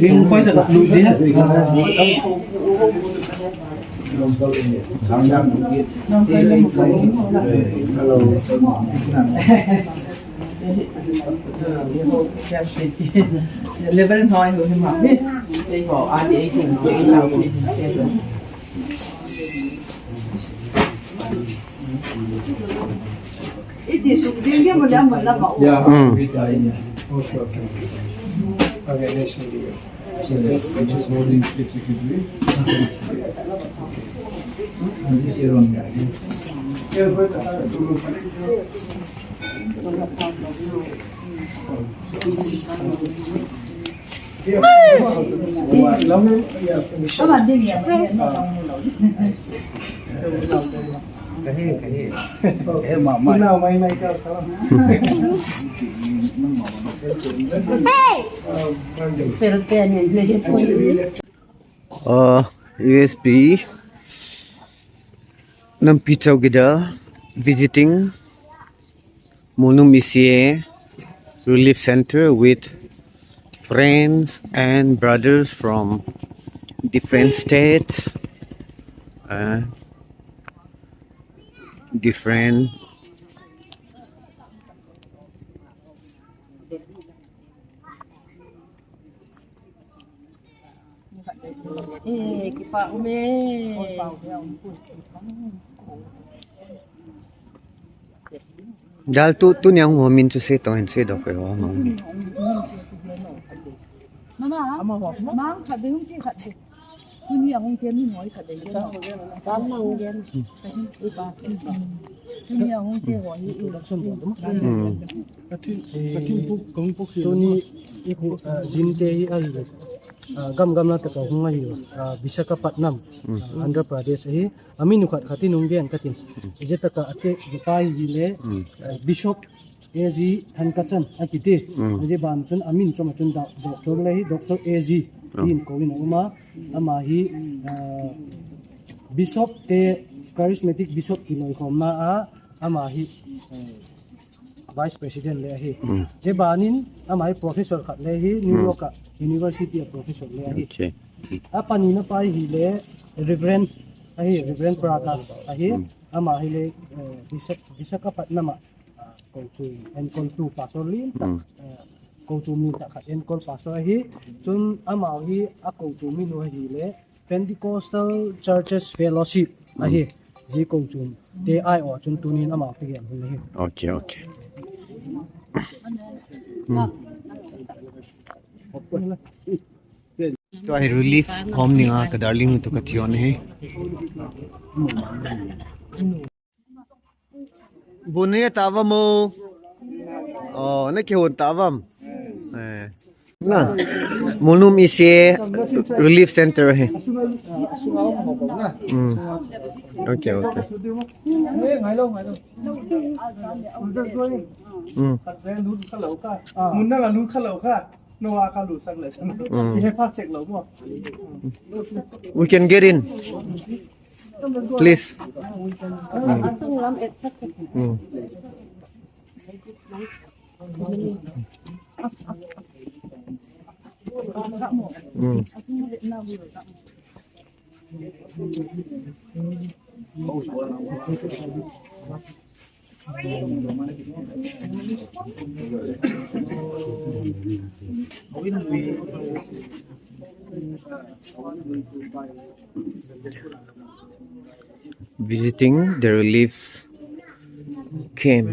Yung point at lupa Lebanon thôi người thêm học biết đi bộ ai đi cùng đi tàu đi ít chỉ sụp riêng cái một đám mình là bảo Organization deal. So that just holding executive. And this year on các bạn đi nhiều cái mà nào mày cao USB nampi chowkidar visiting Molnom ECA relief center with friends and brothers from different states, different dal tu niang ho min chu se to hen se do ko ho ma mama mang thật đấy không chứ thật đấy tuy nhiên không tiền thì nói thật đấy tám năm tiền tuy nhiên không tiền gọi như Tuni iku zinte ai gam na ta ko ngai Visakhapatnam Andhra Pradesh hi aminu khat khati nunggen katin je ta ka ate jupai jile bishop AG Thankachan akite je ban chun amin choma chun da doctor lai doctor AG in koin uma ama hi bishop te charismatic bishop kinoi khomna a ama hi vice president le hi je banin ama hi professor khat le hi New York University of Professor le hi okay apani na pai hi le reverend Prakash hi ama hi le Visakhapatnam ko chu en kon tu pastor lin ko chu min ta khat en kon pastor hi chun ama hi a ko chu min no hi le Pentecostal Churches Fellowship hi ji ko chu te ai o chun tunin ama pe gen hi okay okay तो आई relief home निगा का darling तो कचियों ने बुने तावमो ओ ने के हो तावम ना Molnom ECA relief center है ओके ओके मुन्ना का लूट खा का नवा का लूट सक ले ये भाग सेक लो मो we can get in please visiting the relief camp.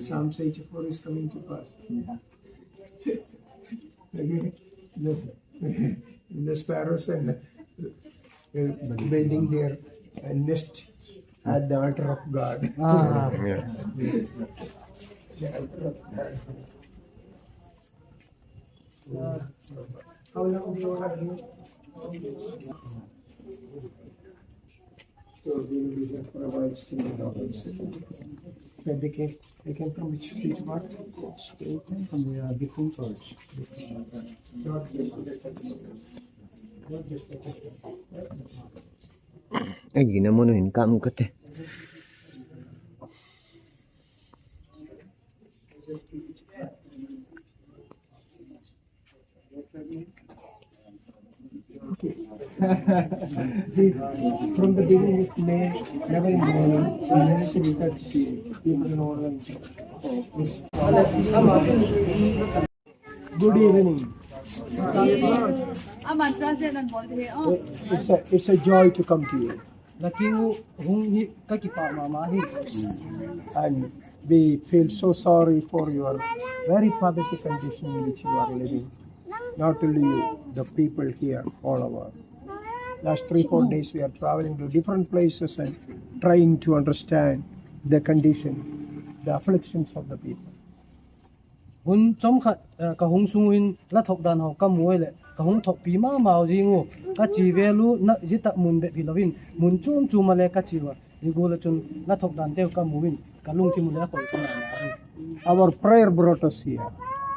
Psalm 84 is coming to pass. The sparrows and building their nest at the altar of God. Yeah. This is the altar of God. How long do you want to do? So we will be here for a while still. Where they came from which part? They came from the different church. Ay, gina mo nun, kamu kate. From the beginning of May, never in the morning, 6:30 people in Orland. Good evening. It's a joy to come to you. Lakingu hung hi kakipa mamahi. And we feel so sorry for your very pathetic condition in which you are living. Not only you, the people here, all over. Last 3-4 days we are traveling to different places and trying to understand the condition, the afflictions of the people. Hun chom khat ka hung sunguin la thok dan ho ka muai le ka hung thok pi ma mau jingu ka chi velu na jita mun be pilawin mun chum chuma le ka chiwa igula chun la thok dan teu ka muin ka lung ki mun la khoi ka na Our prayer brought us here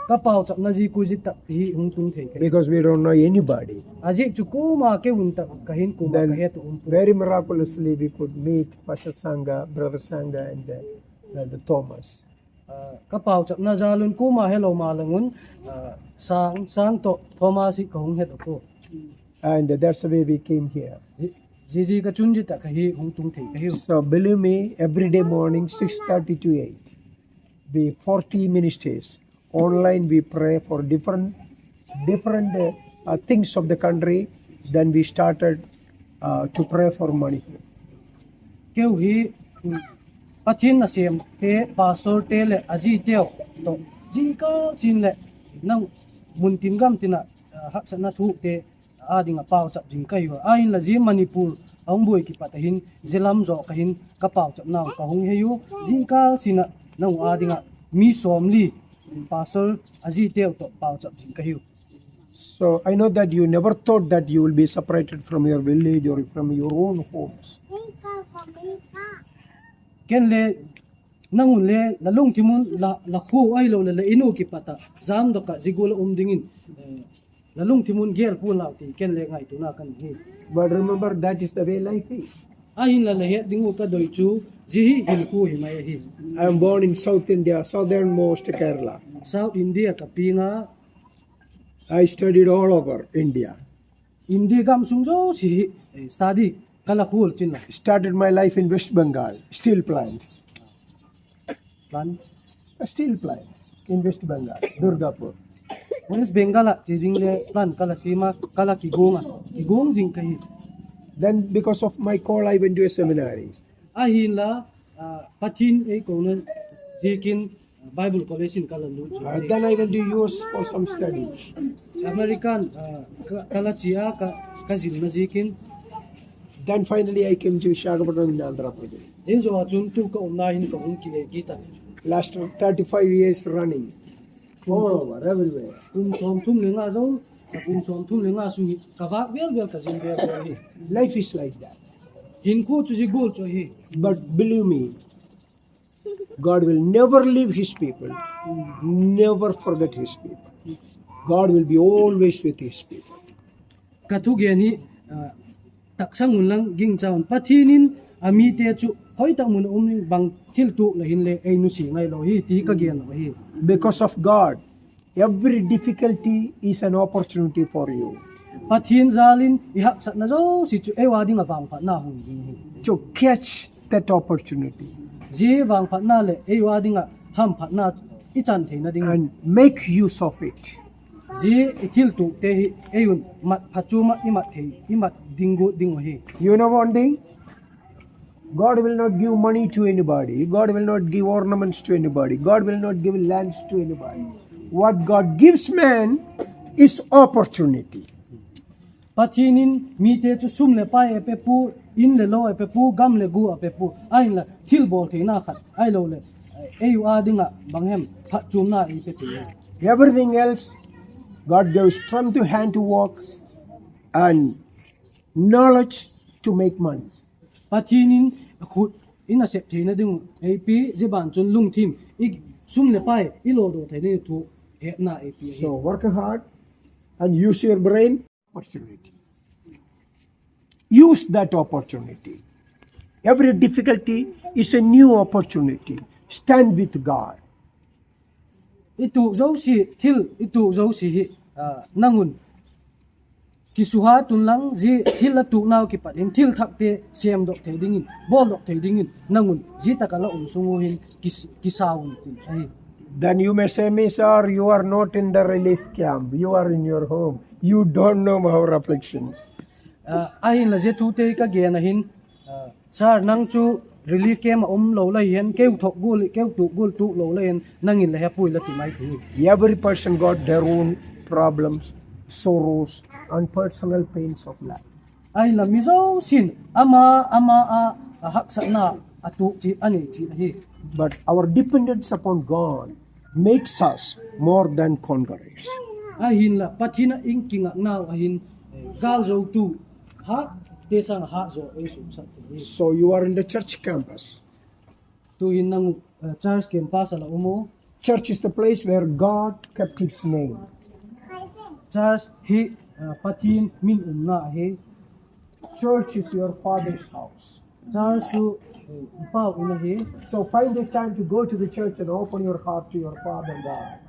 ka pau chap na ji ku jita hi hung tung thei ke because we don't know anybody. aji chu ku ma ke un ta ka hin ku ma ka he tu Very miraculously we could meet Pastor Sangha, Brother Sangha and the Thomas. Ka pau chap na jalun ku ma hello ma langun sang to Thomas ka hung het ko And that's the way we came here. ji ka chun jita ka hi hung tung thei ka hi So believe me, every day morning 6:30 to 8, we 40 ministers online. We pray for different things of the country. Then we started to pray for money. keu hi pathin na sem te pastor te le aji teo to jinka sin le nang mun tin gam tina hak sana thu te adinga pau chap jing kai wa ain la ji manipur ong boi ki patahin zelam zo ka hin ka pau chap naw ka hong heyu jinka sina nang adinga mi somli pastor aji teo to pau chap jing kai hu. So I know that you never thought that you will be separated from your village or from your own homes. Ken le nangun le la lung timun la khu ai lo le inu ki pata zam do ka zigula dingin la lung timun gel pu la ti ken le ngai tu na kan hi But remember, that is the way life is. ain la le he dingu ka doi chu ji hi hil ku hi mai hi I am born in South India, southernmost Kerala. South India ka pinga I studied all over India. India gam sung jo si study kala khul chin la Started my life in West Bengal, steel plant. plan A steel plant in West Bengal, Durgapur. West Bengal la chi ding le plan kala sima kala ki gong jing kai Then because of my call, I went to a seminary. ahin la pathin e ko na jikin Bible college in kala lu Then I went to US for some studies. American kala chia ka zin na jikin Then finally I came to Visakhapatnam in Andhra Pradesh. jin zo chun tu ka umna hin ka um ki le gita Last 35 years running, all over, everywhere. som thum le nga zo som thum le nga su ka va vel ka jin be hi Life is like that. hin ko chu ji gol cho hi But believe me, God will never leave His people, never forget His people. God will be always with His people. ka thu ge ni taksang mun lang ging chaun pathinin ami te chu hoi ta mun bang thil tu la hin le ei nu si ngai lo hi ti ka gen lo hi Because of God, every difficulty is an opportunity for you pathin zalin i hak sat na zo si chu e wa ding awang pha na hun hi to catch that opportunity je wang pha na le e wa ding ham pha na i chan the na ding and make use of it. je i thil tu te hi eyun mat pha chu ma i mat the i mat dingu ding hi You know one thing? God will not give money to anybody. God will not give ornaments to anybody. God will not give lands to anybody. What God gives man is opportunity. pathinin mi te chu sum le pa e pe pu in le lo e pe pu gam le gu a pe pu ai la thil bol the na khat ai lo le e yu a dinga banghem pha chum na i pe te Everything else, God gives strength to hand to work and knowledge to make money. pathinin khut ina sep the na ding e pi je ban chun lung thim i sum le pa i lo do the ni thu he na e pi So work hard and use your brain. Opportunity. use that opportunity. Every difficulty is a new opportunity. Stand with God. Itu zo si til itu zo si hi nangun kisuha tunlang ji til la tu naw ki patin til thakte siam dok the dingin bol dok the dingin nangun ji takala sungu hin kisaun tin ai. Then you may say, me, sir, you are not in the relief camp. You are in your home. You don't know our afflictions. Ahin la je tu te ka ge na hin sar nang chu relief camp lo la hen keu thok gul tu lo la hen nangin la hapui la ti mai thi. Every person got their own problems, sorrows, and personal pains of life. Ai la mi zo sin ama a hak sa na atu chi ani chi hi. But our dependence upon God makes us more than conquerors. Ahin la patina inking naw ahin gal zo tu ha te sang ha zo e su sa ti. So you are in the church campus. Tu hin nang church campus la umo. Church is the place where God kept His name. Church hi patin min na he. Church is your Father's house. Church tu pa una he. So find a time to go to the church and open your heart to your Father God.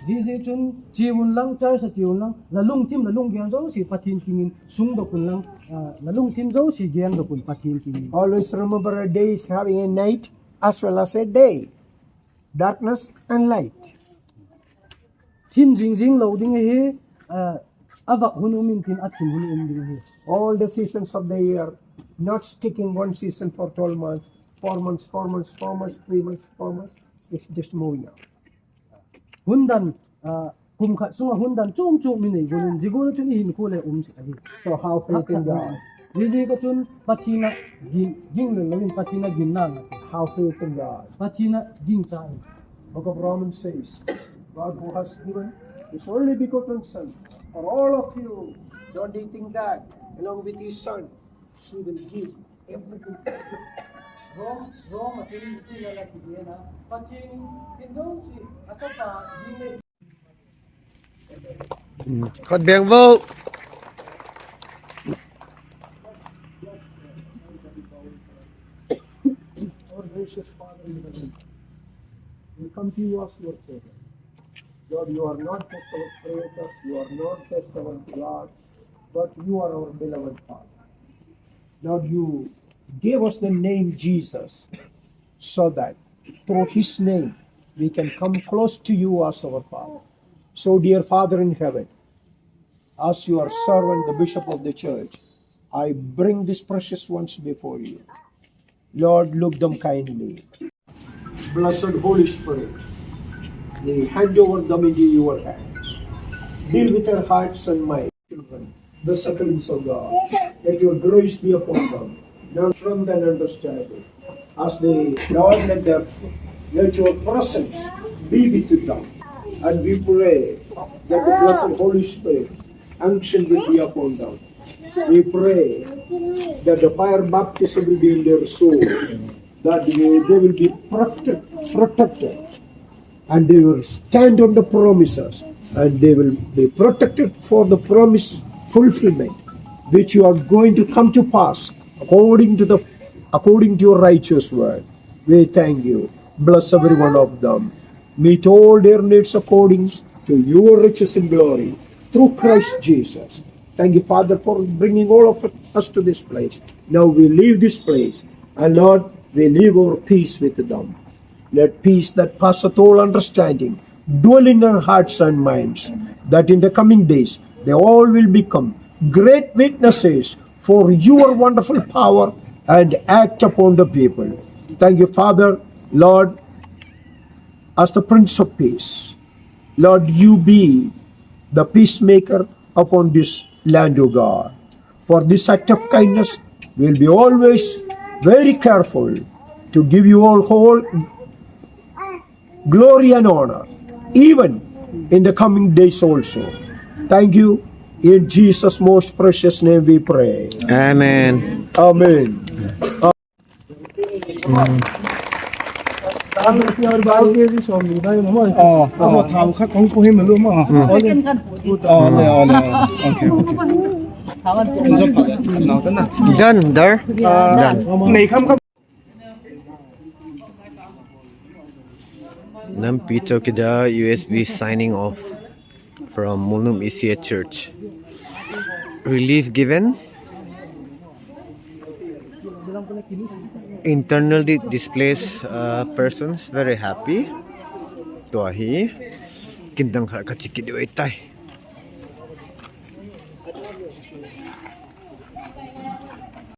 Ji chun jiun lang church sa jiun lang la lung gian zo si patin kingin sung do kun lang la lung tim zo si gian do kun patin kingin. Always remember a day is having a night as well as a day. Darkness and light. Tim jing lo ding he avak hun umin tin at tim hun ding he. All the seasons of the year, not sticking one season for 12 months, 4 months, 4 months, 4 months, 3 months, 4 months. It's just moving out. Hundan kum khat sunga hundan chum min nei gunun jigo chun hin ko le si ahi. So how faith in God? Ji ko chun patina ging le lawin patina gin na How faith in God? patina ging cha. Book of Romans says, God who has given His only begotten Son for all of you, don't you think that along with His Son, He will give everything. Rom atin ti la ki na patin hin zo si atata ging le. Khot biang vô. Our gracious Father in heaven, we come to you as your children. Lord, you are not just our Creator, you are not just our God, but you are our beloved Father. Lord, you gave us the name Jesus so that through His name we can come close to you as our Father. So, dear Father in heaven, as your servant, the Bishop of the Church, I bring these precious ones before you. Lord, look them kindly. Blessed Holy Spirit, we hand over them into your hands. Deal with their hearts and minds, children, the sufferings of God. Let your grace be upon them. Now strength and understanding. As they, Lord, let your presence be with them. And we pray that the blessed Holy Spirit unction will be upon them. We pray that the fire baptism will be in their soul, that they will be protected, and they will stand on the promises, and they will be protected for the promise fulfillment, which you are going to come to pass according to your righteous word. We thank you. Bless every one of them. Meet all their needs according to your riches in glory through Christ Jesus. Thank you, Father, for bringing all of us to this place. Now we leave this place, and Lord, we leave our peace with them. Let peace that passeth all understanding dwell in our hearts and minds, that in the coming days they all will become great witnesses for your wonderful power and act upon the people. Thank you, Father, Lord, as the Prince of Peace. Lord, you be the peacemaker upon this land, O God. For this act of kindness, we will be always very careful to give you all whole glory and honor, even in the coming days also. Thank you. In Jesus' most precious name we pray. Amen. Amen. Second kan po dito. Okay. Done, there. Done. Này không không. Nampi chowkidar USB signing off from Molnom ECA Church. Relief given. Internally displaced persons very happy. Tuahi kindang kachikidoi tai.